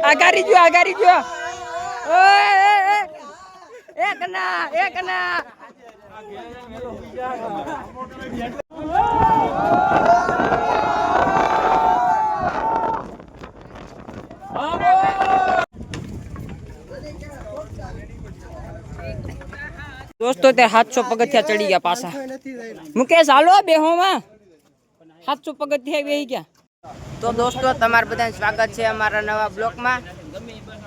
આગારી ગયો ઓય એક ના દોસ્તો તે 700 પગથિયા ચડી ગયા પાછા મુકેશ હાલો બેહોમાં 700 પગથિયા બેહી ગયા તો દોસ્તો તમારું બધાનું સ્વાગત છે અમારા નવા બ્લોકમાં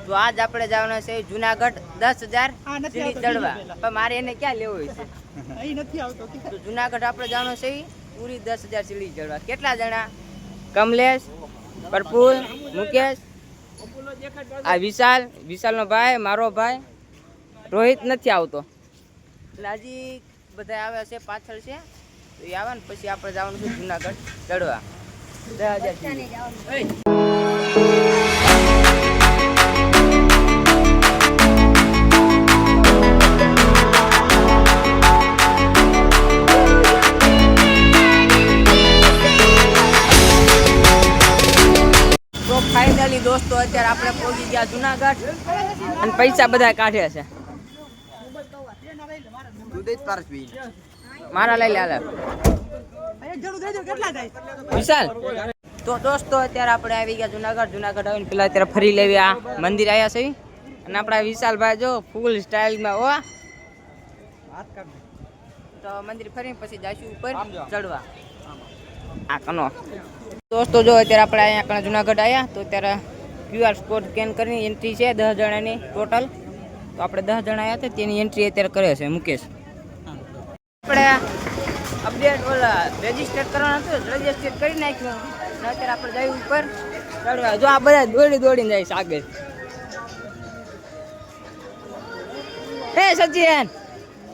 તો આજ આપણે જવાના છે જુનાગઢ 10,000 સીડી ચડવા પણ મારે એને ક્યાં લેવો છે અહીં નથી આવતો તો જુનાગઢ આપણે જવાનું છે પૂરી 10,000 સીડી ચડવા કેટલા જણા કમલેશ પ્રફુલ મુકેશ આ વિશાલનો ભાઈ મારો ભાઈ રોહિત નથી આવતો એટલે હજી બધા આવે છે પાછળ છે તો એ આવે ને પછી આપણે જવાનું છે જુનાગઢ ચડવા 10,000 ફાઇનલી દોસ્તો અત્યારે આપણે પહોંચી ગયા જુનાગઢ અને પૈસા બધા કાઢ્યા છે મારા લઈ લે વિશાલ તો દોસ્તો અત્યારે આપણે આવી ગયા જુનાગઢ આવીને પેલા અત્યારે ફરી લેવી આ મંદિર આવ્યા છે અને આપણા વિશાલભાઈ જો ફૂલ સ્ટાઇલમાં હો તો મંદિર ફરીને પછી જઈશું ઉપર ચડવા આ કનો દોસ્તો જો અત્યારે આપણે અહીંયા કણા જુનાગઢ આવ્યા તો અત્યારે QR કોડ સ્કેન કરીને એન્ટ્રી છે 10 જણાની ટોટલ તો આપણે 10 જણા આવ્યા હતા તેની એન્ટ્રી અત્યારે કરે છે મુકેશ આપણે અપડેટ ઓલા રજીસ્ટર કરવાનું હતું રજીસ્ટર કરી નાખ્યું અને અત્યારે આપણે જઈ ઉપર ચડવા જો આ બધા દોડીને જાય આગળ હે સચિન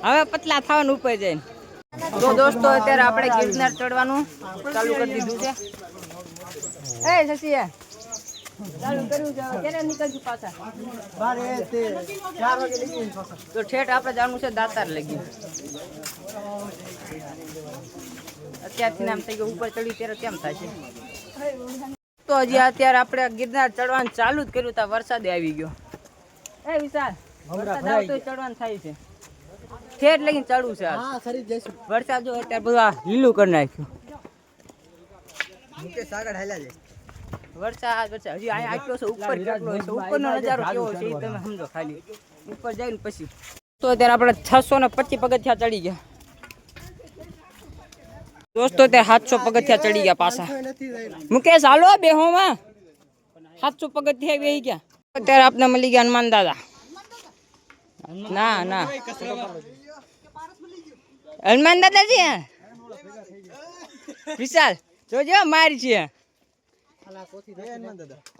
હવે પતલા થવાનું ઉપર જઈને તો દોસ્તો અત્યારે આપણે ગિરનાર ચડવાનું ચાલુ કરી દીધું છે એ સચિન ચાલુ કર્યું છે ક્યારે નીકળશું પાછા 4 વાગે લઈ તો ઠેઠ આપણે જવાનું છે દાતાર લગી અત્યારથી નામ થઈ ગયું ઉપર ચડી ત્યારે કેમ થાય છે તો હજી અત્યારે આપણે ગિરનાર ચડવાનું ચાલુ જ કર્યું તા વરસાદે આવી ગયો એ વિશાલ વરસાદ આવતો ચડવાનું થાય છે ઠેઠ લગીને ચડવું છે વરસાદ જો અત્યારે બધું લીલું કરી નાખ્યું આગળ હાલ્યા જાય વરસાદ હજી અહીંયા આટલો છે ઉપર કેટલો છે ઉપરનો નજારો કેવો છે એ તમે સમજો ખાલી ઉપર જઈને પછી તો અત્યારે આપણે 625 પગથિયા ચડી ગયા દોસ્તો તે 700 પગથિયા ચડી ગયા પાછા મુકેશ હાલો બેહોમાં 700 પગથિયા બેહી ગયા અત્યારે આપણે મળી ગયા હનુમાન દાદા ના હનુમાન દાદા છે વિશાલ જોજો મારી છે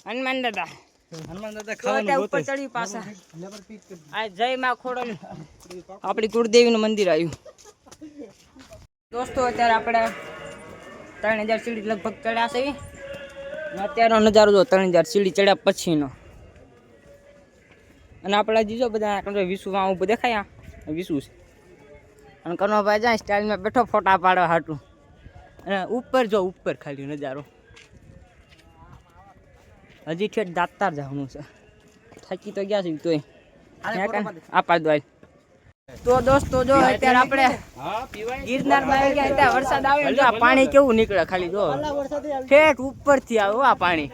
હનુમાન દાદા ઉપર ચડી પાછા આ જય માં ખોડલ આપણી કુળદેવી નું મંદિર આવ્યું દોસ્તો અત્યારે આપણે 3,000 સીડી લગભગ ચડ્યા છે અત્યારનો નજારો જો 3,000 સીડી ચડ્યા પછીનો અને આપણા જીજો બધા વિશુમાં ઉભું દેખાય વિશુ છે અને કનોભાઈ જાય સ્ટાઇલમાં બેઠો ફોટા પાડવા હાટું અને ઉપર જો ઉપર ખાલી નજારો હજી ઠેઠ દાતાર જવાનું છે થાકી તો ગયા છે તોય આપા દો તો દોસ્તો જો અત્યારે આપણે ગિરનારમાં આવી ગયા ત્યાં વરસાદ આવે ને આ પાણી કેવું નીકળે ખાલી જો ઠેઠ ઉપરથી આવે આ પાણી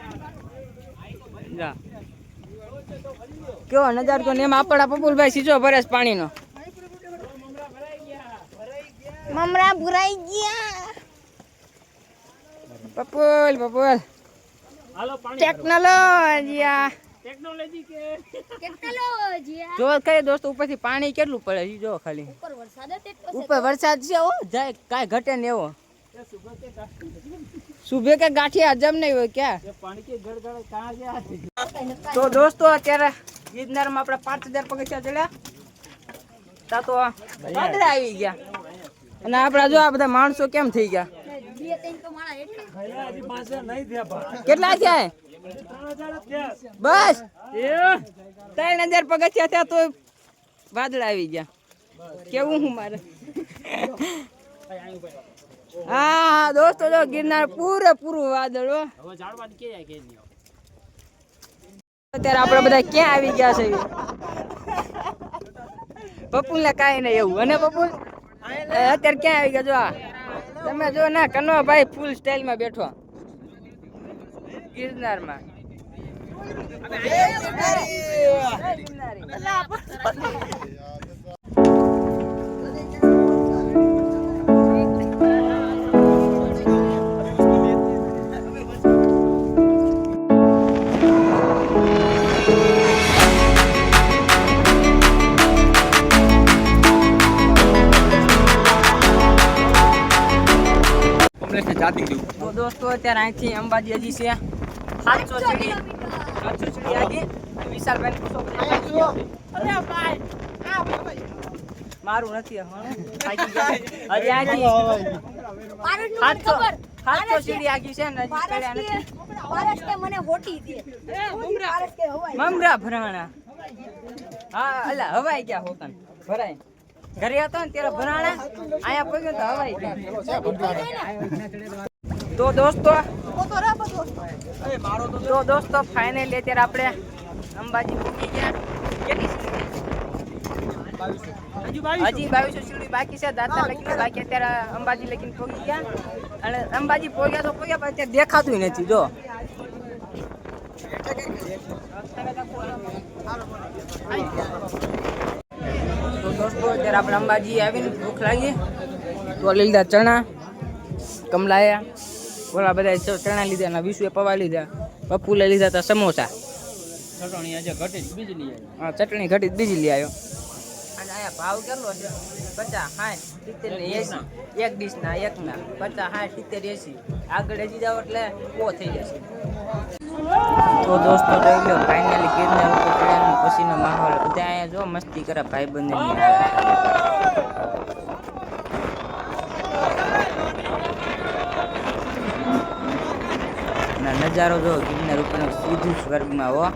કેવો નજારો તો એમ આપણા પપુલભાઈ સીધો ભરેશ પાણીનો મમરા ભરાઈ ગયા પપુલ ટેકનોલોજી જો કઈ દોસ્તો ઉપરથી પાણી કેટલું પડે જો ખાલી ઉપર વરસાદ છે ઓ જાય કાઈ ઘટે ને એવો સુબહ કે ગાંઠિયા હજમ નહીં હોય ક્યાં તો દોસ્તો અત્યારે ગિરનારમાં આપણે 5,000 પગથિયા ચડ્યા તા તો વાદળા આવી ગયા અને આપણા જો આ બધા માણસો કેમ થઈ ગયા કેટલા થયા બસ 3,000 પગથિયા થયા તો વાદળા આવી ગયા કેવું હું મારે હા દોસ્તો જો ગિરનાર પૂરેપૂરું વાદળ અત્યારે આપણે બધા ક્યાં આવી ગયા છે પપ્પુલ ને કાંઈ નહીં એવું અને પપ્પુલ અત્યારે ક્યાં આવી ગયા જો આ તમે જો ના કનો ભાઈ ફૂલ સ્ટાઇલમાં બેઠો ગિરનારમાં તો દોસ્તો અત્યારે અહીંથી અંબાજી હજી છે 700 સીડી આગી વિશાલભાઈ પૂછો મારું નથી હજી અહીંથી 700 સીડી આગી છે ને હજી ચડ્યા નથી મને હોટી દે મમરા ભરાણા હા અલા હવાઈ ગયા હોકન ભરાય ઘરે હતો ને ત્યારે ભરાણા અહીંયા પગ્યો તો હવાઈ ગયા તો દોસ્તો ફાઇનલી અત્યારે આપણે અંબાજી પહોંચી ગયા હજી 2200 સીડી બાકી છે દાતા લગીને બાકી અત્યારે અંબાજી લગીને પહોંચી ગયા અને અંબાજી પહોંચ્યા તો પહોંચ્યા પણ અત્યારે દેખાતું નથી જો તો દોસ્તો અત્યારે આપણે અંબાજી આવીને ભૂખ લાગી તો લઈ લીધા ચણા કમલાયા ઓલા બધા ચણા લીધા અને 20 પૌવા લીધા પપ્પુ લઈ લીધા હતા સમોસા ચટણી આજે ઘટી બીજી લઈ આવ્યો હા ચટણી ઘટી બીજી લઈ આવ્યો અને આયા ભાવ કેટલો છે 50 60 70 80 એક ડીશ ના એક ના 50 60 70 80 આગળ હજી જાવ એટલે ઓ થઈ જશે તો દોસ્તો જોઈ લો ફાઇનલી ગિરનાર ઉપર ચડ્યાનો પછીનો માહોલ બધા અહીંયા જો મસ્તી કરે ભાઈબંધો નજારો જો ગિરનાર ઉપર સીધું સ્વર્ગમાં હો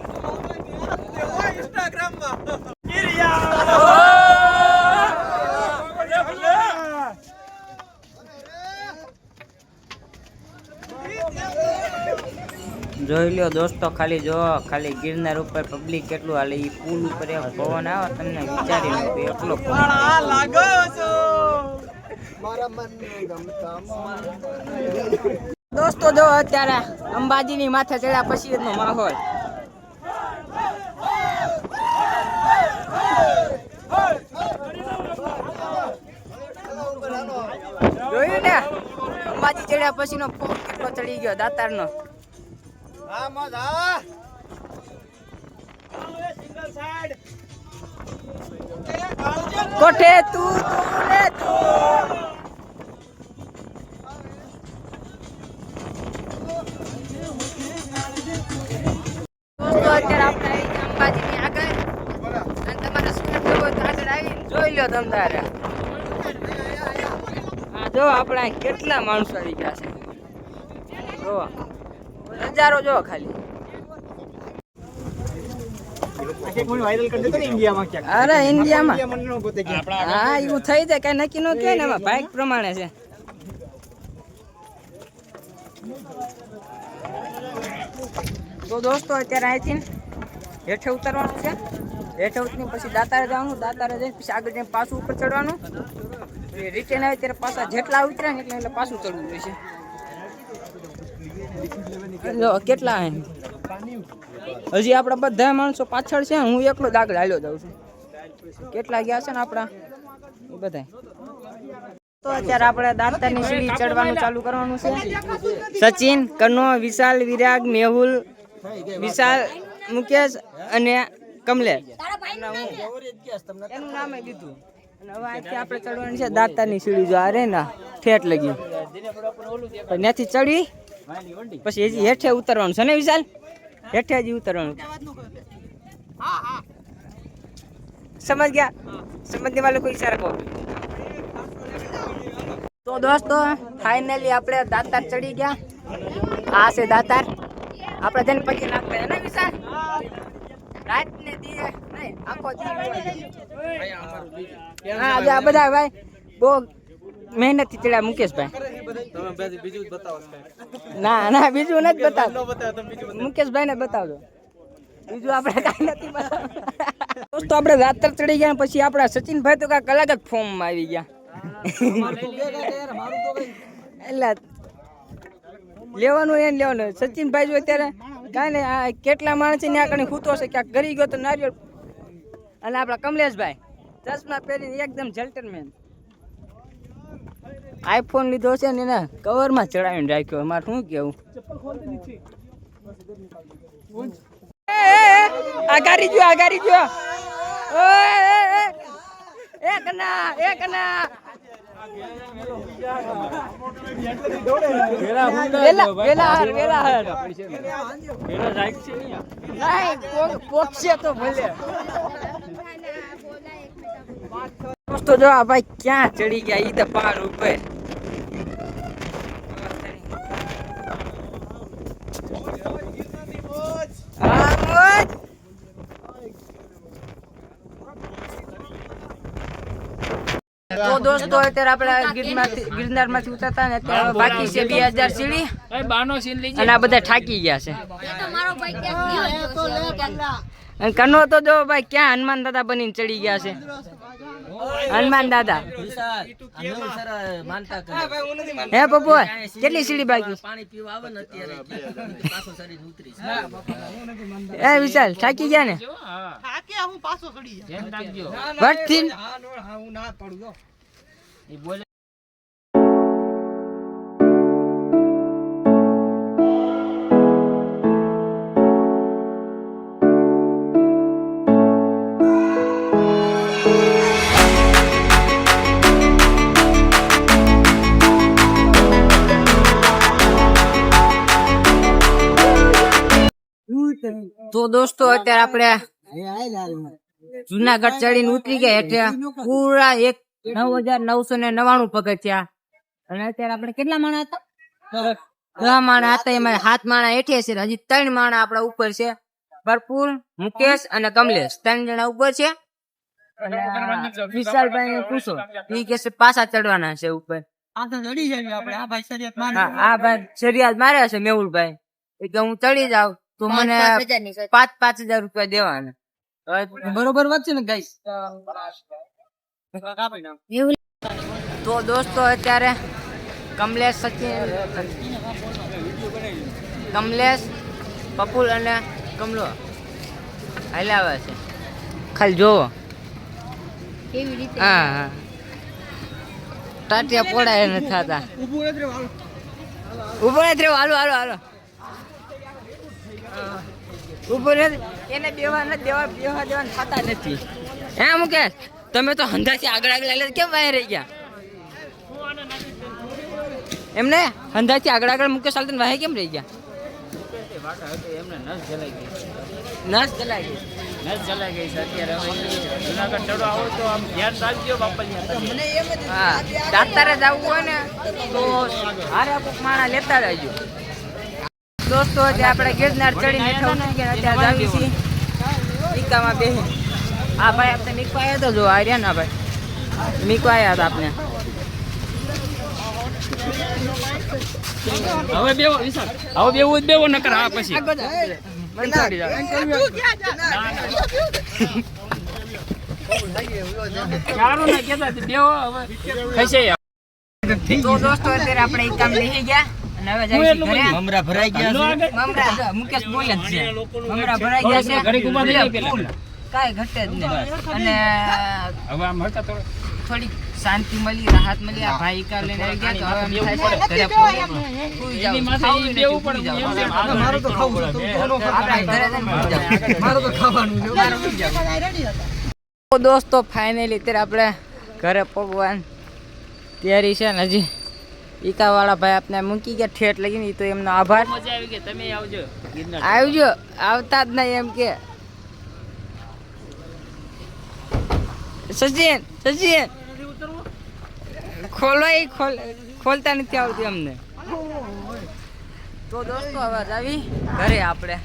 જોઈ લ્યો દોસ્તો ખાલી જો ખાલી ગિરનાર ઉપર પબ્લિક કેટલું હાલે ઈ પુલ ઉપર એક પવન આવે તમને વિચારી લો કે એટલો લાગો છો મારા મનને ગમતા દોસ્તો જો અત્યારે અંબાજીની માથે ચડ્યા પછી નો માહોલ જોયું ને અંબાજી ચડ્યા પછી નો ફોન કેટલો ચડી ગયો દાતાર નો કોઠે તું ને તું અત્યારે આપણે અંબાજીની આગળ અને તમારે સ્કૂટર જવો તો આગળ આવીને જોઈ લો તમ તારે હા જો આપણા કેટલા માણસો આવી ગયા છે જો નજારો જો ખાલી અરે ઇન્ડિયામાં હા એવું થઈ જાય કઈ નક્કી નો કે ને એમાં બાઇક પ્રમાણે છે તો દોસ્તો અત્યારે અહીંથી હેઠે ઉતરવાનું છે હેઠે ઉતરીને પછી દાતારે જવાનું દાતારે જઈને પછી આગળ જઈને પાછું ઉપર ચડવાનું રિટર્ન આવે ત્યારે પાછા જેટલા ઉતરે ને એટલે પાછું ચડવું જોઈશે કેટલા હજી આપણા બધા માણસો પાછળ છે હું એકલો જ આગળ હાલ્યો જાઉં છું કેટલા ગયા છે ને આપણા એ બધા તો અત્યારે આપણે દાતારની સીડી ચડવાનું ચાલુ કરવાનું છે સચિન કનો વિશાલ વિરાગ મેહુલ વિશાલ મુકેશ અને કમલેશ એનું નામે દીધું અને હવે અહીંથી આપણે ચડવાની છે દાતારની સીડી જો આ રે ને ઠેઠ લગી ત્યાંથી ચડી પછી હજી હેઠે ઉતરવાનું છે ને વિશાલ હેઠે હજી ઉતરવાનું સમજ ગયા સમજને વાળો કોઈ ઈશારા કહો તો દોસ્તો ફાઇનલી આપણે દાતાર ચડી ગયા આ છે દાતાર આપણે જઈને પછી નાખતા હે ને વિશાલ રાત ને દીએ નહીં આખો દી હા આ બધા ભાઈ બહુ મહેનત થી ચડ્યા મુકેશભાઈ બીજું બતાવો ના બીજું નથી બતાવ મુકેશભાઈ ને બતાવજો બીજું આપણે કાંઈ નથી બતાવવાનું. દોસ્તો આપણે રાત્રે ચડી ગયા પછી આપણા સચિનભાઈ તો કાંઈક અલગ જ ફોર્મમાં આવી ગયા. એટલે લેવાનું એને લેવાનું. સચિનભાઈ જો અત્યારે કાંઈ નહીં, આ કેટલા માણસ છે ત્યાં કણે ખૂતો છે, ક્યાંક ગરી ગયો તો નારિયેળ. અને આપણા કમલેશભાઈ ચશ્મા પહેરીને એકદમ જેન્ટલમેન. આઈફોન લીધો છે ને એને કવરમાં ચડાવીને રાખ્યો. અમારે શું કેવું? આગારી જો એક ના પોક્ષે તો ભલે. દોસ્તો જો આ ભાઈ ક્યાં ચડી ગયા ઈ તો પાર ઉપર. તો દોસ્તો અત્યારે આપણે ગિરનાર માંથી ઉતરતા ને અત્યારે બાકી છે 2000 સીડી અને આ બધા થાકી ગયા છે. અને કનો તો જો ભાઈ ક્યાં હનુમાન દાદા બનીને ચડી ગયા છે. હનુમાન દાદા હે પપ્પુ કેટલી સીડી બાકી? એ વિશાલ થાકી ગયા ને? તો દોસ્તો અત્યારે આપણે જુનાગઢ ચડીને ઉતરી ગયા એટલે પૂરા 9,999 પગથિયા. અને અત્યારે આપણે કેટલા માણા હતા? 10 માણા હતા. એમાં 7 માણા હેઠે છે, હજી 3 માણા આપણા ઉપર છે. ભરપૂર, મુકેશ અને કમલેશ 3 જણા ઉપર છે. અને વિશાલભાઈ ને પૂછો, એ કે છે પાછા ચડવાના છે ઉપર. આ ભાઈ શરિયાત મારે છે મેહુલભાઈ, કે હું ચડી જાઉં તો મને 5,000 રૂપિયા દેવાના. બરોબર વાત છે ને ગાઈસ? તો દોસ્તો અત્યારે કમલેશ, સચિન, કમલેશ, પપુલ અને કમલો હલાવે છે. ખાલી જોવો. હા ટાટિયા પોડાય નથી થતા. ઉભો નથી રહેવું. હાલો ઉભો એને બેવા દેવાના થતા નથી. હે મુકેશ, તમે તો હંધાથી આગળ કેમ વાય રહી ગયા? એમને હંધાથી આગળ મુકેશ હાલતા વાય કેમ રહી ગયા? નસ જલાઈ ગઈ છે અત્યારે. હા, દાતારે જવું હોય ને તો હારે કોક માણા લેતા રહેજો. દોસ્તો આપણે ગિરનાર ચડીને હેઠા ઉતરી ગયા. અત્યારે આવી છીએ મીકામાં બેહી. હા ભાઈ આપણે મીકવા આવ્યા તો જો આર્યા ના ભાઈ મીકવા આવ્યા હતા આપણે. હવે બેવો નકર આ પછી તો દોસ્તો અત્યારે આપણે એક કામ લઈ ગયા. મમરા ભરાઈ ગયા. મુકેશ બોલે જ છે મમરા ભરાઈ ગયા છે. કાંઈ ઘટે જ નહીં. અને થોડીક શાંતિ મળી, રાહત મળી. આ ભાઈ કા લઈને આવી ગયા તો હવે એમ થાય છે ઘરે સુઈ જાવ. દોસ્તો ફાઇનલી અત્યારે આપણે ઘરે પગવાન તૈયારી છે ને હજી ઈકા વાળા ભાઈ આપણે મૂકી ગયા ઠેઠ લગીને. તો એમનો આભાર. તમે આવજો આવતા જ નહીં એમ કે. સચિન ખોલતા નથી આવતું અમને. તો દોસ્તો હવે આવી ઘરે આપણે